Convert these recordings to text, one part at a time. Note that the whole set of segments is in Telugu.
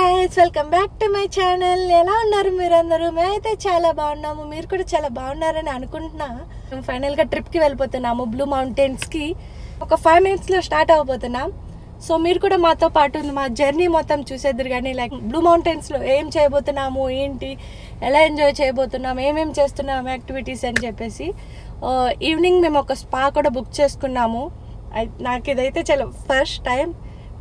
guys, welcome back to my channel. ఎలా ఉన్నారు మీరందరూ? మేమైతే చాలా బాగున్నాము. మీరు కూడా చాలా బాగున్నారని అనుకుంటున్నా. మేము ఫైనల్ గా ట్రిప్ కి వెళ్ళిపోతున్నాము బ్లూ మౌంటైన్స్ కి. ఒక 5 minutes లో స్టార్ట్ అవబోతున్నాం. సో మీరు కూడా మాతో పాటు మా జర్నీ మొత్తం చూసేద్దరు కానీ లైక్ బ్లూ మౌంటైన్స్ లో ఏం చేయబోతున్నాము, ఏంటి, ఎలా ఎంజాయ్ చేయబోతున్నాం, ఏమేం చేస్తున్నాం యాక్టివిటీస్ అని చెప్పేసి. ఈవినింగ్ మేము ఒక స్పా కూడా బుక్ చేసుకున్నాము. నాకు ఇదైతే చాలా ఫస్ట్ టైం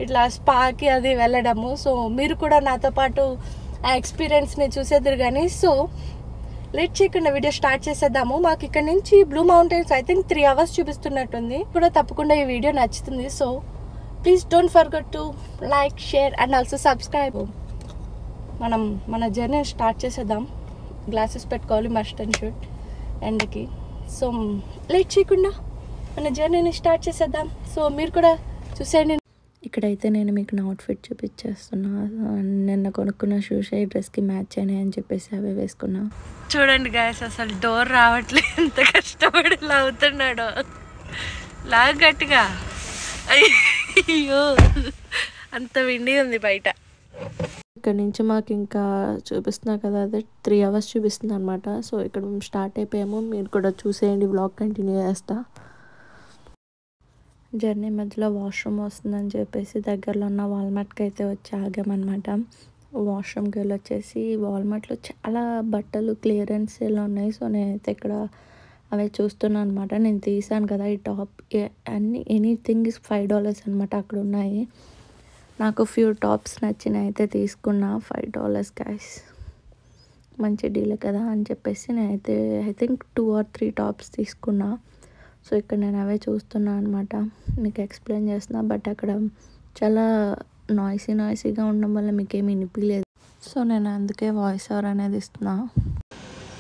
ఇట్లా స్పాకి అది వెళ్ళడము. సో మీరు కూడా నాతో పాటు ఆ ఎక్స్పీరియన్స్ని చూసేద్దరు కానీ. సో లేట్ చేయకుండా వీడియో స్టార్ట్ చేసేద్దాము. మాకు ఇక్కడ నుంచి blue mountains I think 3 hours చూపిస్తున్నట్టుంది. కూడా తప్పకుండా ఈ వీడియో నచ్చుతుంది. So please don't forget to like, share and also subscribe. మనం మన జర్నీ స్టార్ట్ చేసేద్దాం. గ్లాసెస్ పెట్టుకోవాలి మస్ట్ అండ్ షుడ్ ఎండ్కి. సో లేట్ చేయకుండా మన జర్నీని స్టార్ట్ చేసేద్దాం. సో మీరు కూడా చూసేయండి. ఇక్కడైతే నేను మీకు నా అవుట్ఫిట్ చూపించేస్తున్నా. నిన్న కొనుక్కున్న షూస్ ఈ డ్రెస్కి మ్యాచ్ అయినాయి అని చెప్పేసి అవే వేసుకున్నా. చూడండి గాయస్, అసలు డోర్ రావట్లేదు. ఎంత కష్టపడి లాగుతున్నాడో, లాగ గట్టిగా. అయ్యో అంత విండి ఉంది బయట. ఇక్కడ నుంచి మాకు ఇంకా చూపిస్తున్నా కదా, అదే 3 hours చూపిస్తుంది అనమాట. సో ఇక్కడ మేము స్టార్ట్ అయిపోయాము. మీరు కూడా చూసేయండి, వ్లాగ్ కంటిన్యూ చేస్తా. జర్నీ మధ్యలో వాష్రూమ్ వస్తుందని చెప్పేసి దగ్గరలో ఉన్న వాల్మార్ట్కి అయితే వచ్చి ఆగామన్నమాట. వాష్రూమ్కి వెళ్ళి వచ్చేసి వాల్మార్ట్లో చాలా బట్టలు క్లియరెన్స్ సేల్లో ఉన్నాయి. సో నేనైతే ఇక్కడ అవే చూస్తున్నాను అనమాట. నేను తీసాను కదా ఈ టాప్, అన్ని ఎనీథింగ్ ఇస్ $5 అనమాట అక్కడ ఉన్నాయి. నాకు ఫ్యూ టాప్స్ నచ్చినాయి అయితే తీసుకున్నా. $5 గైస్, మంచి డీల్ కదా అని చెప్పేసి నేనైతే ఐ థింక్ 2 or 3 టాప్స్ తీసుకున్నా. సో ఇక్కడ నేను అవే చూస్తున్నా అనమాట, మీకు ఎక్స్ప్లెయిన్ చేస్తున్నా. బట్ అక్కడ చాలా నాయిసీగా ఉండడం వల్ల మీకు ఏమి వినిపించలేదు. సో నేను అందుకే వాయిస్ ఓవర్ అనేది ఇస్తున్నా.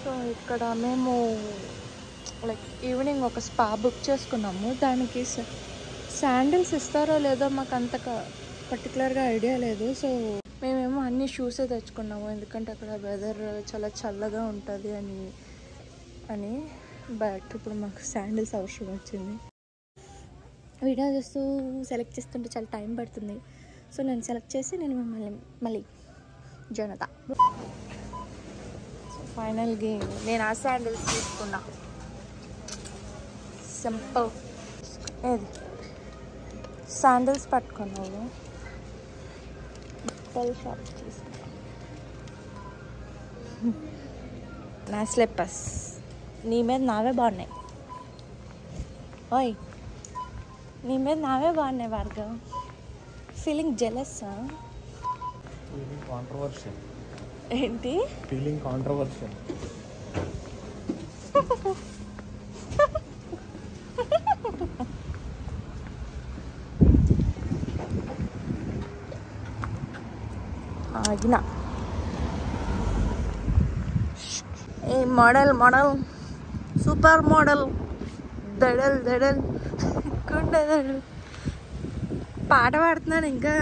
సో ఇక్కడ మేము లైక్ ఈవినింగ్ ఒక స్పా బుక్ చేసుకున్నాము. దానికి శాండిల్స్ ఇస్తారో లేదో మాకు అంత పర్టికులర్గా ఐడియా లేదు. సో మేమేమో అన్ని షూసే తెచ్చుకున్నాము, ఎందుకంటే అక్కడ వెదర్ చాలా చల్లగా ఉంటుంది అని. బట్ ఇప్పుడు మాకు శాండిల్స్ అవసరం వచ్చింది. వీడియో చూస్తూ సెలెక్ట్ చేస్తుంటే చాలా టైం పడుతుంది. సో నేను సెలెక్ట్ చేసి నేను మళ్ళీ జాయిన్ అవుతా. సో ఫైనల్గా నేను ఆ శాండిల్స్ తీసుకున్నా. సింపుల్ ఏది శాండిల్స్ పట్టుకున్నావు, బట్టల్ షాప్ తీసుకున్నా. నా స్లిప్పర్స్ నీ మీద నావే బాగున్నాయి. ఓయ్ నీ మీద నావే బాగున్నాయి భార్గవ్. Feeling jealous? ఏంటి ఫీలింగ్ కాంట్రవర్షియల్? ఆగిన ఏ మోడల్ సూపర్ మోడల్ దడల్ కుండదడు పాట పాడుతున్నాను, ఇంకా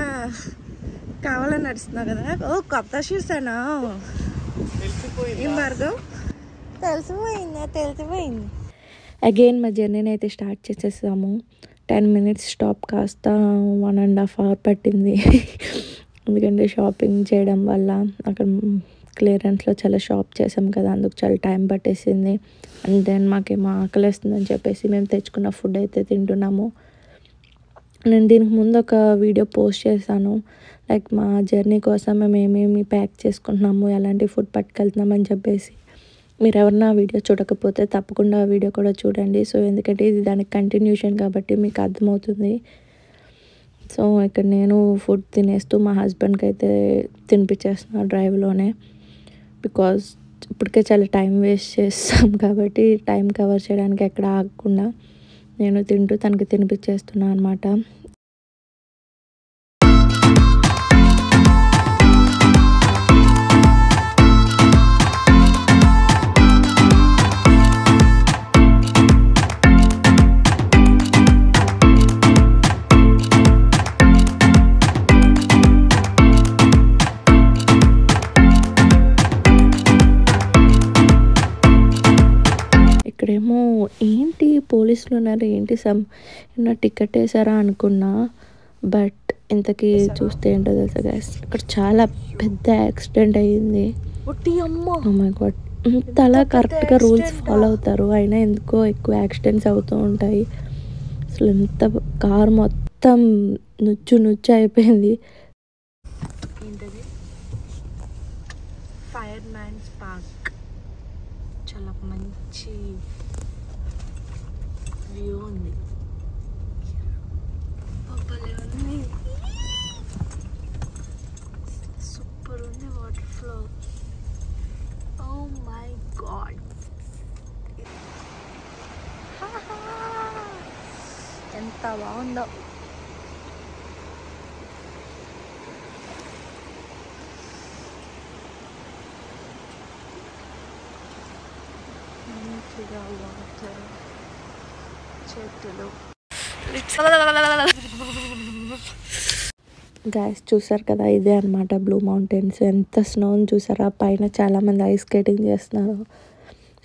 కావాలని నడుస్తున్నావు కదా. ఓ కొత్త షూస్ అనా? ఏం మార్గం తెలిసిపోయింది. అగైన్ మా జర్నీని అయితే స్టార్ట్ చేసేసాము. 10 minutes స్టాప్ కాస్త 1.5 hours పట్టింది. ఎందుకంటే షాపింగ్ చేయడం వల్ల అక్కడ క్లియరెన్స్లో చాలా షాప్ చేసాం కదా, అందుకు చాలా టైం పట్టేసింది. అండ్ దెన్ మాకేమో ఆకలిస్తుందని చెప్పేసి మేము తెచ్చుకున్న ఫుడ్ అయితే తింటున్నాము. నేను దీనికి ముందు ఒక వీడియో పోస్ట్ చేశాను, లైక్ మా జర్నీ కోసం మేము ఏమేమి ప్యాక్ చేసుకుంటున్నాము, ఎలాంటి ఫుడ్ పట్టుకెళ్తున్నాం అని చెప్పేసి. మీరు ఎవరన్నా వీడియో చూడకపోతే తప్పకుండా ఆ వీడియో కూడా చూడండి. సో ఎందుకంటే ఇది దానికి కంటిన్యూషన్ కాబట్టి మీకు అర్థమవుతుంది. సో ఇక్కడ నేను ఫుడ్ తినేస్తూ మా హస్బెండ్కి అయితే తినిపించేస్తున్నా డ్రైవ్లోనే. బికాజ్ ఇప్పటికే చాలా టైం వేస్ట్ చేస్తాం కాబట్టి టైం కవర్ చేయడానికి ఎక్కడ ఆగకుండా నేను తింటూ తనకి తినిపించేస్తున్నాను అనమాట. ఇక్కడేమో ఏంటి పోలీసులు ఉన్నారు, ఏంటి ఏమన్నా టికెట్ వేసారా అనుకున్నా. బట్ ఇంతకీ చూస్తే ఏంటో తెలుసా గైస్, ఇక్కడ చాలా పెద్ద యాక్సిడెంట్ అయ్యింది. ఓ మై గాడ్, ఇంతలా కరెక్ట్గా రూల్స్ ఫాలో అవుతారు, అయినా ఎందుకో ఎక్కువ యాక్సిడెంట్స్ అవుతూ ఉంటాయి. అసలు ఎంత కార్ మొత్తం నుచ్చు అయిపోయింది. ఏంటది? Fireman's park. చాలా మంచి వ్యూ ఉంది. సూపర్ ఉంది water flow. Oh my God, ఎంత బాగుందో. మంచిగా వాటర్, చెట్లు. గాయస్ చూసారు కదా, ఇదే అనమాట బ్లూ మౌంటైన్స్. ఎంత స్నోని చూసారా, పైన చాలామంది ఐస్ స్కేటింగ్ చేస్తున్నారు.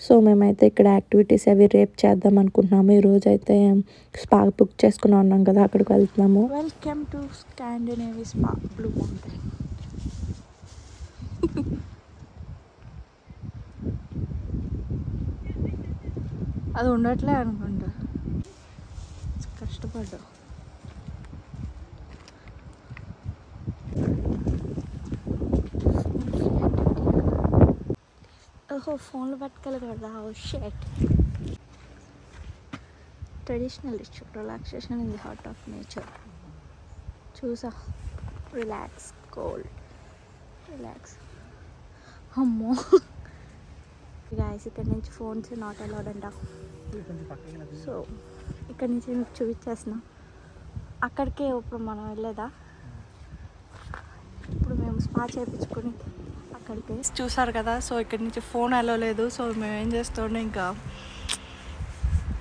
సో మేమైతే ఇక్కడ యాక్టివిటీస్ అవి రేపు చేద్దాం అనుకుంటున్నాము. ఈరోజు అయితే స్పా బుక్ చేసుకుని ఉన్నాం కదా, అక్కడికి వెళ్తున్నాము. Welcome to Scandinavia spa blue mountain. అది ఉండట్లే అనుకుంటా, కష్టపడ్డా. ఓహో, ఫోన్లో పట్టుకోవాలి కదా. Oh shit. Traditional ritual relaxation in the heart of nature. చూసా, రిలాక్స్, కోల్డ్, రిలాక్స్. అమ్మో గాయస్, ఇక్కడ నుంచి ఫోన్స్ నాట్ అలౌడ్ అంట. సో ఇక్కడ నుంచి మీకు చూపించేస్తున్నా. అక్కడికే ఇప్పుడు మనం వెళ్ళేదా? ఇప్పుడు మేము స్పా చేయించుకొని అక్కడికి చూసారు కదా. సో ఇక్కడ నుంచి ఫోన్ అలో లేదు. సో మేము ఏం చేస్తుండే, ఇంకా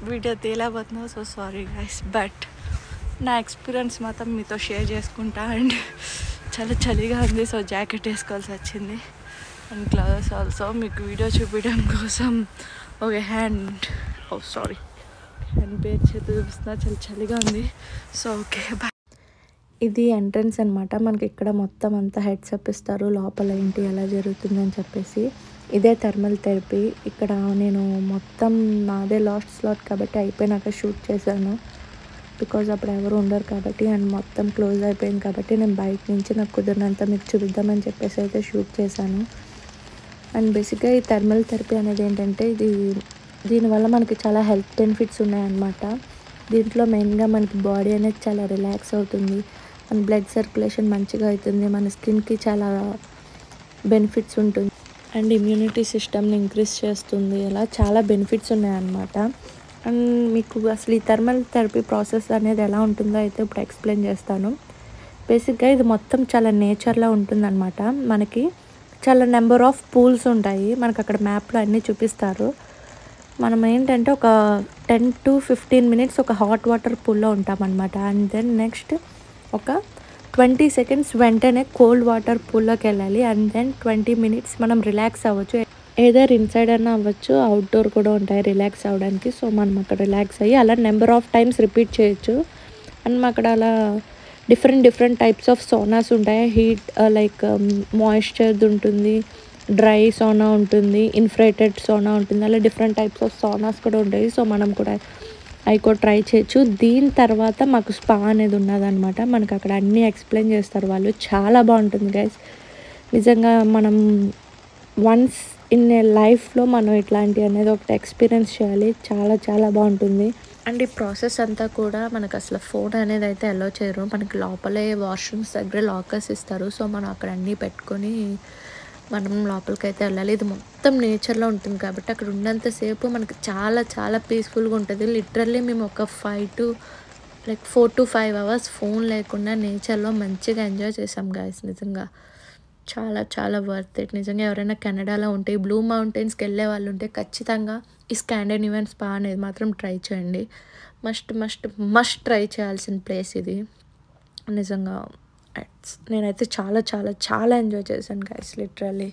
వీడియో తీయలేకపోతున్నాం. సో సారీ గైస్, బట్ నా ఎక్స్పీరియన్స్ మాత్రం మీతో షేర్ చేసుకుంటా. అండ్ చాలా చలిగా ఉంది, సో జాకెట్ వేసుకోవాల్సి వచ్చింది. And gloves also. మీకు వీడియో చూపించడం కోసం ఒక హ్యాండ్ పేరు చేతి చూపిస్తున్నా. చాలా చలిగా ఉంది. So okay, bye. ఇది ఎంట్రన్స్ అనమాట. మనకి ఇక్కడ మొత్తం అంతా హెడ్సప్ ఇస్తారు, లోపల ఏంటి ఎలా జరుగుతుందని చెప్పేసి. ఇదే థర్మల్ థెరపీ. ఇక్కడ నేను మొత్తం నాదే లాస్ట్ స్లాట్ కాబట్టి అయిపోయినాక షూట్ చేశాను, బికాజ్ అప్పుడు ఎవరు ఉండరు కాబట్టి. అండ్ మొత్తం క్లోజ్ అయిపోయింది కాబట్టి నేను బయట నుంచి నాకు కుదిరినంత మీకు చూద్దామని చెప్పేసి అయితే షూట్ చేశాను. అండ్ బేసిక్గా ఈ థర్మల్ థెరపీ అనేది ఏంటంటే, దీనివల్ల మనకి చాలా హెల్త్ బెనిఫిట్స్ ఉన్నాయన్నమాట. దీంట్లో మెయిన్గా మనకి బాడీ అనేది చాలా రిలాక్స్ అవుతుంది, మన బ్లడ్ సర్క్యులేషన్ మంచిగా అవుతుంది, మన స్కిన్కి చాలా బెనిఫిట్స్ ఉంటుంది, అండ్ ఇమ్యూనిటీ సిస్టమ్ని ఇంక్రీజ్ చేస్తుంది. ఇలా చాలా బెనిఫిట్స్ ఉన్నాయన్నమాట. అండ్ మీకు అసలు ఈ థర్మల్ థెరపీ ప్రాసెస్ అనేది ఎలా ఉంటుందో అయితే ఇప్పుడు ఎక్స్ప్లెయిన్ చేస్తాను. బేసిక్గా ఇది మొత్తం చాలా నేచర్లో ఉంటుందన్నమాట. మనకి చాలా నెంబర్ ఆఫ్ పూల్స్ ఉంటాయి, మనకు అక్కడ మ్యాప్లో అన్నీ చూపిస్తారు. మనం ఏంటంటే ఒక 10 to 15 minutes ఒక హాట్ వాటర్ పూల్లో ఉంటామన్నమాట. అండ్ దెన్ నెక్స్ట్ ఒక 20 seconds వెంటనే కోల్డ్ వాటర్ పూల్లోకి వెళ్ళాలి. అండ్ దెన్ 20 minutes మనం రిలాక్స్ అవ్వచ్చు. ఏదర్ ఇన్సైడ్ అన్నా అవ్వచ్చు, అవుట్డోర్ కూడా ఉంటాయి రిలాక్స్ అవ్వడానికి. సో మనం అక్కడ రిలాక్స్ అయ్యి అలా నెంబర్ ఆఫ్ టైమ్స్ రిపీట్ చేయొచ్చు. అండ్ అక్కడ అలా డిఫరెంట్ టైప్స్ ఆఫ్ సోనాస్ ఉంటాయి. హీట్ లైక్ మాయిశ్చర్ది ఉంటుంది, డ్రై సోనా ఉంటుంది, ఇన్ఫ్రేటెడ్ సోనా ఉంటుంది, అలా డిఫరెంట్ టైప్స్ ఆఫ్ సోనాస్ కూడా ఉంటాయి. సో మనం కూడా అవి కూడా ట్రై చేయొచ్చు. దీని తర్వాత మాకు స్పా అనేది ఉన్నదన్నమాట. మనకు అక్కడ అన్నీ ఎక్స్ప్లెయిన్ చేస్తారు వాళ్ళు. చాలా బాగుంటుంది గైస్. నిజంగా మనం వన్స్ ఇన్ ఏ లైఫ్లో మనం ఇట్లాంటి అనేది ఒకటి ఎక్స్పీరియన్స్ చేయాలి. చాలా చాలా బాగుంటుంది. అండ్ ఈ ప్రాసెస్ అంతా కూడా మనకు అసలు ఫోన్ అనేది అయితే అలో చేయరు. మనకి లోపలే వాష్రూమ్స్ దగ్గర లాకర్స్ ఇస్తారు. సో మనం అక్కడ అన్నీ పెట్టుకొని మనం లోపలికి అయితే వెళ్ళాలి. ఇది మొత్తం నేచర్లో ఉంటుంది కాబట్టి అక్కడ ఉన్నంతసేపు మనకి చాలా చాలా పీస్ఫుల్గా ఉంటుంది. లిటరల్లీ మేము ఒక 4 to 5 hours ఫోన్ లేకుండా నేచర్లో మంచిగా ఎంజాయ్ చేసాం గాయస్. నిజంగా చాలా చాలా వర్త్ ఇట్. నిజంగా ఎవరైనా కెనడాలో ఉంటే, బ్లూ మౌంటైన్స్కి వెళ్ళే వాళ్ళు ఉంటే ఖచ్చితంగా ఈ స్కాండినేవియన్ స్పా అనేది మాత్రం ట్రై చేయండి. మస్ట్ ట్రై చేయాల్సిన ప్లేస్ ఇది. నిజంగా నేనైతే చాలా చాలా చాలా ఎంజాయ్ చేశాను గైస్. లిటరల్లీ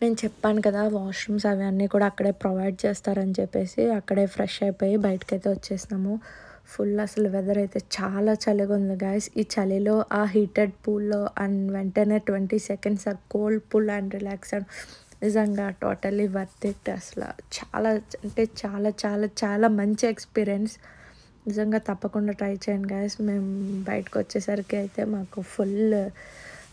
నేను చెప్పాను కదా, వాష్రూమ్స్ అవి అన్నీ కూడా అక్కడే ప్రొవైడ్ చేస్తారని చెప్పేసి అక్కడే ఫ్రెష్ అయిపోయి బయటకైతే వచ్చేసినాము. ఫుల్ అసలు వెదర్ అయితే చాలా చలిగా ఉంది గాయస్. ఈ చలిలో ఆ హీటెడ్ పూల్లో అండ్ వెంటనే 20 సెకండ్స్ ఆ cold pool and relax and నిజంగా టోటల్లీ వర్త్ ఇట్. అసలు చాలా అంటే చాలా చాలా చాలా మంచి ఎక్స్పీరియన్స్. నిజంగా తప్పకుండా ట్రై చేయండి గాయస్. మేము బయటకు వచ్చేసరికి అయితే మాకు ఫుల్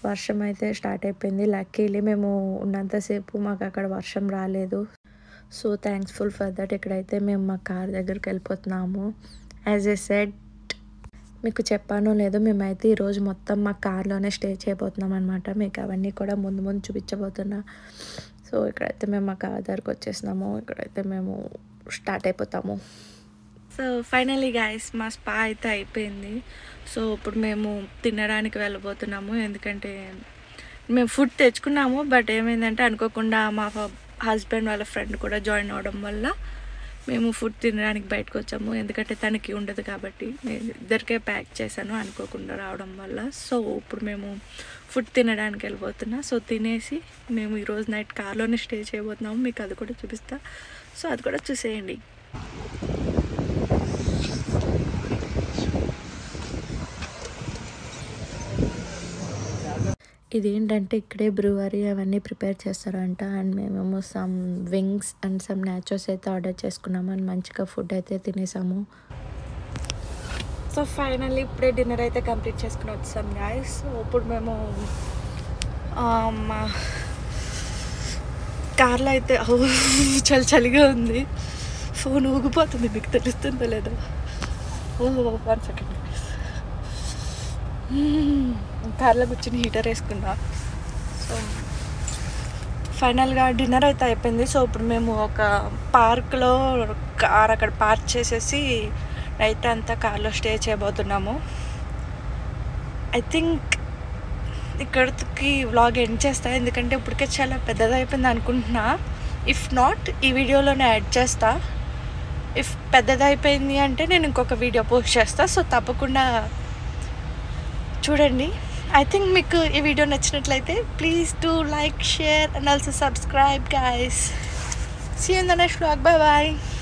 వర్షం అయితే స్టార్ట్ అయిపోయింది. లక్కీలీ మేము ఉన్నంతసేపు మాకు అక్కడ వర్షం రాలేదు. So థ్యాంక్స్ఫుల్ for that. ఇక్కడైతే మేము మా కార్ దగ్గరికి వెళ్ళిపోతున్నాము. యాజ్ ఏ సెడ్ మీకు చెప్పానో లేదో, మేమైతే ఈరోజు మొత్తం మా కార్లోనే స్టే చేయబోతున్నాం అనమాట. మీకు అవన్నీ కూడా ముందు ముందు చూపించబోతున్నా. సో ఇక్కడైతే మేము మా కార్ దగ్గరకు వచ్చేసినాము. ఇక్కడైతే మేము స్టార్ట్ అయిపోతాము. సో ఫైనలీ గాయస్ మా స్పా అయితే అయిపోయింది. సో ఇప్పుడు మేము తినడానికి వెళ్ళబోతున్నాము. ఎందుకంటే మేము ఫుడ్ తెచ్చుకున్నాము, బట్ ఏమైందంటే అనుకోకుండా మా హస్బెండ్ వాళ్ళ ఫ్రెండ్ కూడా జాయిన్ అవ్వడం వల్ల మేము ఫుడ్ తినడానికి బయటకు వచ్చాము. ఎందుకంటే తనకి ఉండదు కాబట్టి నేను ఇద్దరికే ప్యాక్ చేశాను అనుకోకుండా రావడం వల్ల. సో ఇప్పుడు మేము ఫుడ్ తినడానికి వెళ్ళిపోతున్నా. సో తినేసి మేము ఈరోజు నైట్ కార్లోనే స్టే చేయబోతున్నాము. మీకు అది కూడా చూపిస్తా. సో అది కూడా చూసేయండి. ఇదేంటంటే ఇక్కడే బ్రూవరీ అవన్నీ ప్రిపేర్ చేస్తారంట. అండ్ మేమేమో some wings and some nachos అయితే ఆర్డర్ చేసుకున్నాము. అండ్ మంచిగా ఫుడ్ అయితే తినేసాము. సో ఫైనల్లీ ఇప్పుడే డిన్నర్ అయితే కంప్లీట్ చేసుకుని వచ్చాం గాయస్. సో ఇప్పుడు మేము మా కార్లో అయితే చలి చలిగా ఉంది. ఫోన్ ఊగిపోతుంది, మీకు తెలుస్తుందో లేదో. 1 సెకండ్. కార్లో కూర్చొని హీటర్ వేసుకున్నా. సో ఫైనల్గా డిన్నర్ అయితే అయిపోయింది. సో ఇప్పుడు మేము ఒక పార్క్లో కార్ అక్కడ పార్క్ చేసేసి నైట్ అంతా కార్లో స్టే చేయబోతున్నాము. ఐ థింక్ ఇక్కడికి వ్లాగ్ ఎండ్ చేస్తా, ఎందుకంటే ఇప్పటికే చాలా పెద్దది అయిపోయింది అనుకుంటున్నా. ఇఫ్ నాట్ ఈ వీడియోలోనే యాడ్ చేస్తా. ఇఫ్ పెద్దది అయిపోయింది అంటే నేను ఇంకొక వీడియో పోస్ట్ చేస్తా. సో తప్పకుండా చూడండి. ఐ థింక్ మీకు ఈ వీడియో నచ్చినట్లయితే please do like, share and also subscribe guys. See you in the next vlog. Bye bye.